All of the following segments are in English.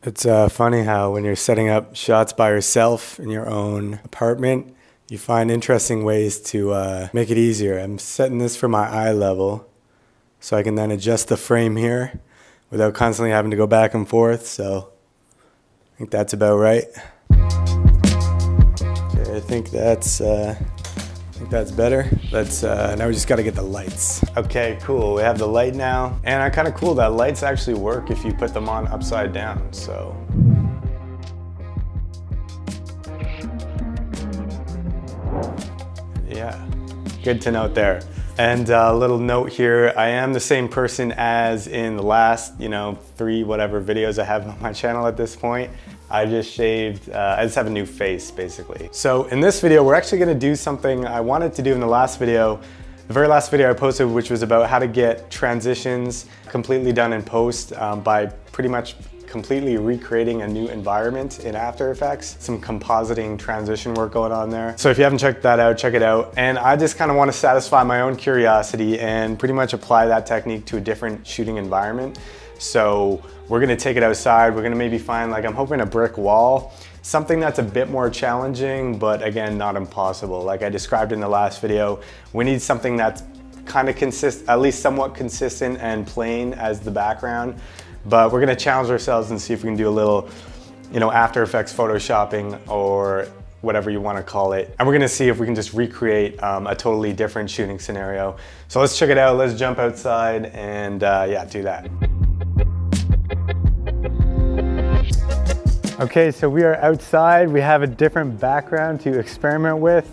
It's funny how when you're setting up shots by yourself in your own apartment, you find interesting ways to make it easier. I'm setting this for my eye level so I can then adjust the frame here without constantly having to go back and forth. So I think that's about right. Okay, I think that's better. Now we just got to get the lights. Okay, cool. We have the light now. And kind of cool that lights actually work if you put them on upside down. So. Yeah, good to note there. And a little note here, I am the same person as in the last, 3 whatever videos I have on my channel at this point. I just shaved, I just have a new face basically. So in this video, we're actually gonna do something I wanted to do in the last video, the very last video I posted, which was about how to get transitions completely done in post by pretty much completely recreating a new environment in After Effects. Some compositing transition work going on there. So if you haven't checked that out, check it out. And I just kind of want to satisfy my own curiosity and pretty much apply that technique to a different shooting environment. So we're gonna take it outside. We're gonna maybe find, I'm hoping a brick wall, something that's a bit more challenging, but again, not impossible. Like I described in the last video, we need something that's kind of at least somewhat consistent and plain as the background. But we're gonna challenge ourselves and see if we can do a little, After Effects photoshopping or whatever you wanna call it. And we're gonna see if we can just recreate a totally different shooting scenario. So let's check it out, let's jump outside and yeah, do that. Okay, so we are outside. We have a different background to experiment with.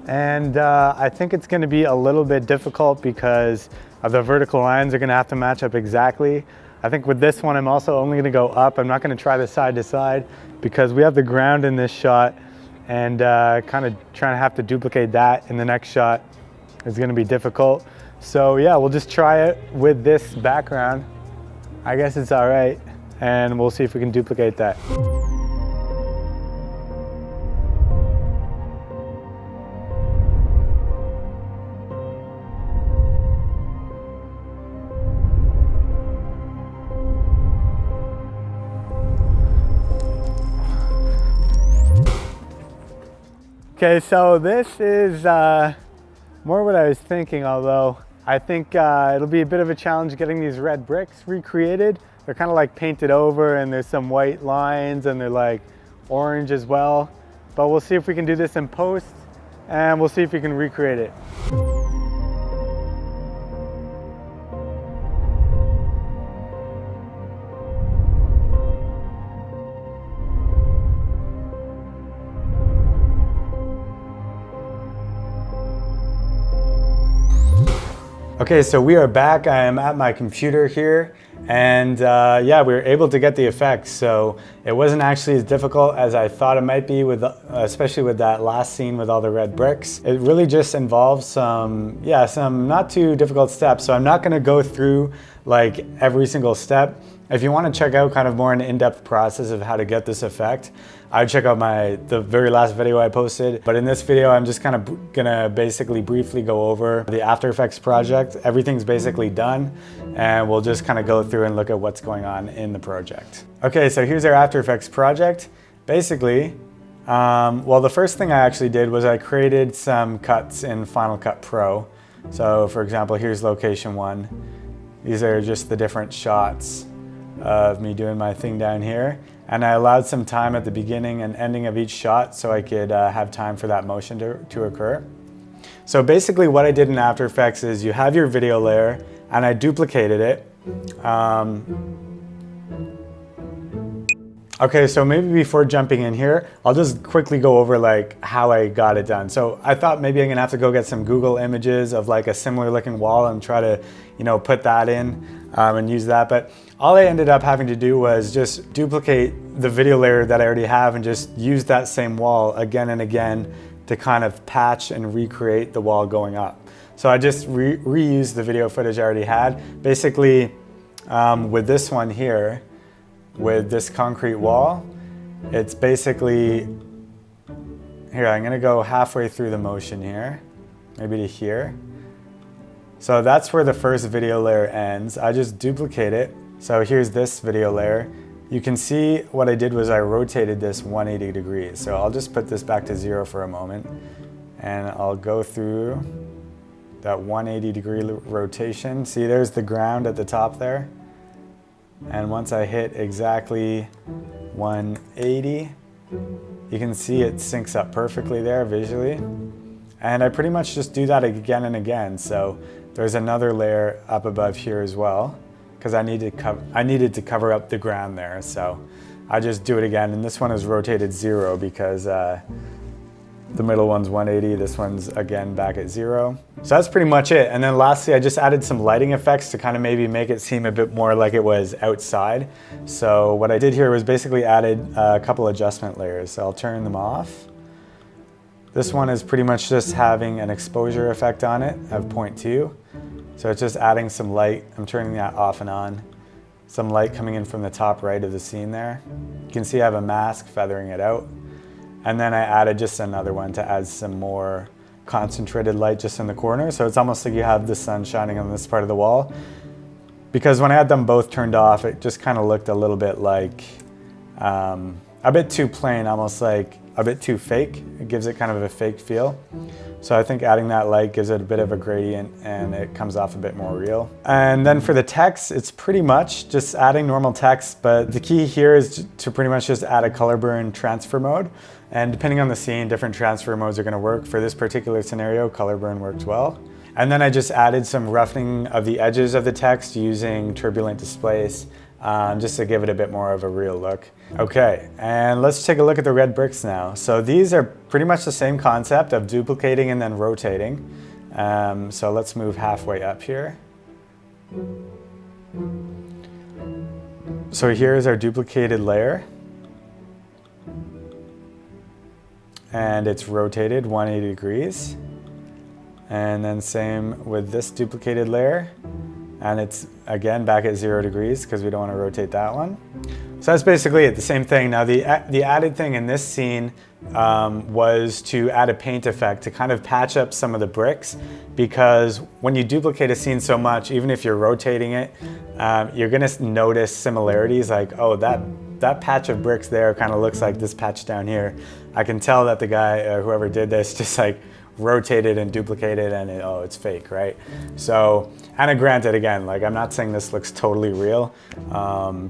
And I think it's gonna be a little bit difficult because of the vertical lines are gonna have to match up exactly. I think with this one, I'm also only gonna go up. I'm not gonna try the side to side because we have the ground in this shot and kind of trying to have to duplicate that in the next shot is gonna be difficult. So yeah, we'll just try it with this background. I guess it's all right. And we'll see if we can duplicate that. Okay, so this is more what I was thinking, although I think it'll be a bit of a challenge getting these red bricks recreated. They're kind of like painted over and there's some white lines and they're like orange as well. But we'll see if we can do this in post and we'll see if we can recreate it. Okay, so we are back. I am at my computer here and yeah, we were able to get the effects. So it wasn't actually as difficult as I thought it might be, especially with that last scene with all the red bricks. It really just involves some not too difficult steps. So I'm not gonna go through like every single step. If you want to check out kind of more an in-depth process of how to get this effect, I'd check out the very last video I posted. But in this video, I'm just kind of gonna basically briefly go over the After Effects project. Everything's basically done, and we'll just kind of go through and look at what's going on in the project. Okay, so here's our After Effects project. Basically, well, the first thing I actually did was I created some cuts in Final Cut Pro. So for example, here's location 1. These are just the different shots of me doing my thing down here. And I allowed some time at the beginning and ending of each shot so I could have time for that motion to occur. So basically what I did in After Effects is you have your video layer and I duplicated it. Okay, so maybe before jumping in here, I'll just quickly go over like how I got it done. So I thought maybe I'm gonna have to go get some Google images of like a similar looking wall and try to, put that in and use that. But all I ended up having to do was just duplicate the video layer that I already have and just use that same wall again and again to kind of patch and recreate the wall going up. So I just reused the video footage I already had. Basically, with this one here, with this concrete wall, it's basically, here, I'm gonna go halfway through the motion here, maybe to here. So that's where the first video layer ends. I just duplicate it. So here's this video layer, you can see what I did was I rotated this 180 degrees. So I'll just put this back to 0 for a moment, and I'll go through that 180 degree rotation. See, there's the ground at the top there. And once I hit exactly 180, you can see it syncs up perfectly there visually. And I pretty much just do that again and again. So there's another layer up above here as well, because I needed to cover up the ground there. So I just do it again. And this one is rotated 0 because the middle one's 180, this one's again back at 0. So that's pretty much it. And then lastly, I just added some lighting effects to kind of maybe make it seem a bit more like it was outside. So what I did here was basically added a couple adjustment layers. So I'll turn them off. This one is pretty much just having an exposure effect on it of 0.2. So it's just adding some light. I'm turning that off and on. Some light coming in from the top right of the scene there. You can see I have a mask feathering it out. And then I added just another one to add some more concentrated light just in the corner. So it's almost like you have the sun shining on this part of the wall. Because when I had them both turned off, it just kind of looked a little bit like, a bit too plain, almost like a bit too fake. It gives it kind of a fake feel. So I think adding that light gives it a bit of a gradient and it comes off a bit more real. And then for the text, it's pretty much just adding normal text, but the key here is to pretty much just add a color burn transfer mode. And depending on the scene, different transfer modes are gonna work. For this particular scenario, color burn worked well. And then I just added some roughening of the edges of the text using turbulent displace, just to give it a bit more of a real look. Okay, and let's take a look at the red bricks now. So these are pretty much the same concept of duplicating and then rotating. So let's move halfway up here. So here's our duplicated layer. And it's rotated 180 degrees. And then same with this duplicated layer. And it's again back at 0 degrees because we don't want to rotate that one. So that's basically it, the same thing. Now the added thing in this scene was to add a paint effect to kind of patch up some of the bricks, because when you duplicate a scene so much, even if you're rotating it, you're gonna notice similarities like, oh, that patch of bricks there kind of looks like this patch down here. I can tell that the guy, whoever did this, just like rotated and duplicated and oh, it's fake, right? So, and granted, again, like I'm not saying this looks totally real.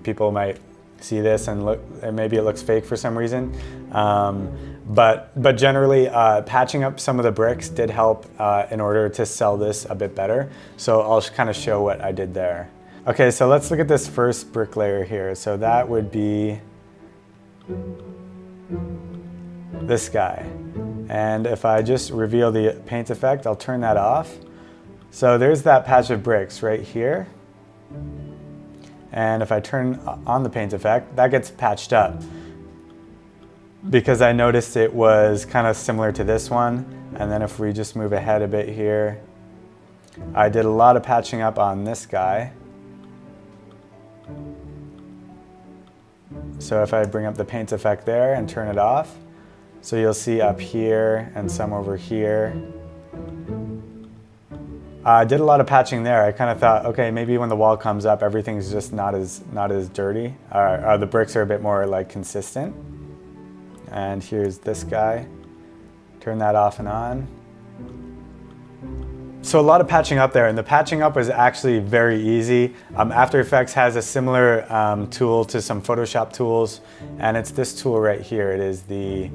People might see this and look, and maybe it looks fake for some reason. But generally, patching up some of the bricks did help in order to sell this a bit better. So I'll kind of show what I did there. Okay, so let's look at this first brick layer here. So that would be this guy. And if I just reveal the paint effect, I'll turn that off. So there's that patch of bricks right here. And if I turn on the paint effect, that gets patched up, because I noticed it was kind of similar to this one. And then if we just move ahead a bit here, I did a lot of patching up on this guy. So if I bring up the paint effect there and turn it off, so you'll see up here and some over here. I did a lot of patching there. I kind of thought, okay, maybe when the wall comes up, everything's just not as dirty. The bricks are a bit more like consistent. And here's this guy. Turn that off and on. So a lot of patching up there, and the patching up was actually very easy. After Effects has a similar tool to some Photoshop tools, and it's this tool right here. It is the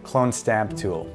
Clone Stamp tool.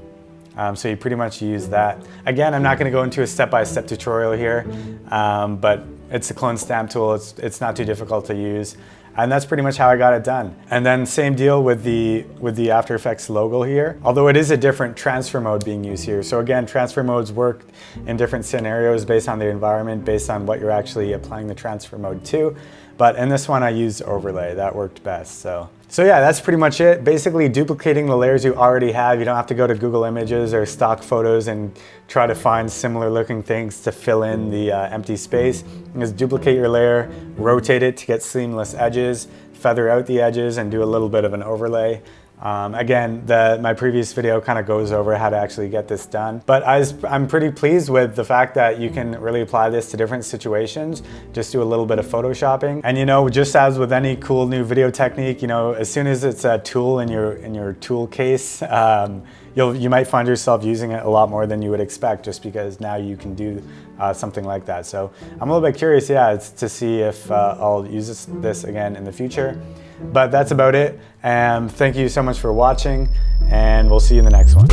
So you pretty much use that. Again, I'm not going to go into a step-by-step tutorial here, but it's a Clone Stamp tool. It's not too difficult to use. And that's pretty much how I got it done. And then same deal with the After Effects logo here, although it is a different transfer mode being used here. So again, transfer modes work in different scenarios based on the environment, based on what you're actually applying the transfer mode to. But in this one, I used overlay. That worked best. So yeah, that's pretty much it. Basically duplicating the layers you already have. You don't have to go to Google Images or stock photos and try to find similar looking things to fill in the empty space. You just duplicate your layer, rotate it to get seamless edges, feather out the edges and do a little bit of an overlay. Again, my previous video kind of goes over how to actually get this done, but I'm pretty pleased with the fact that you can really apply this to different situations. Just do a little bit of photoshopping, and you know, just as with any cool new video technique, you know, as soon as it's a tool in your tool case, you might find yourself using it a lot more than you would expect, just because now you can do something like that. So I'm a little bit curious, yeah, to see if I'll use this again in the future. But that's about it. Thank you so much for watching, and we'll see you in the next one.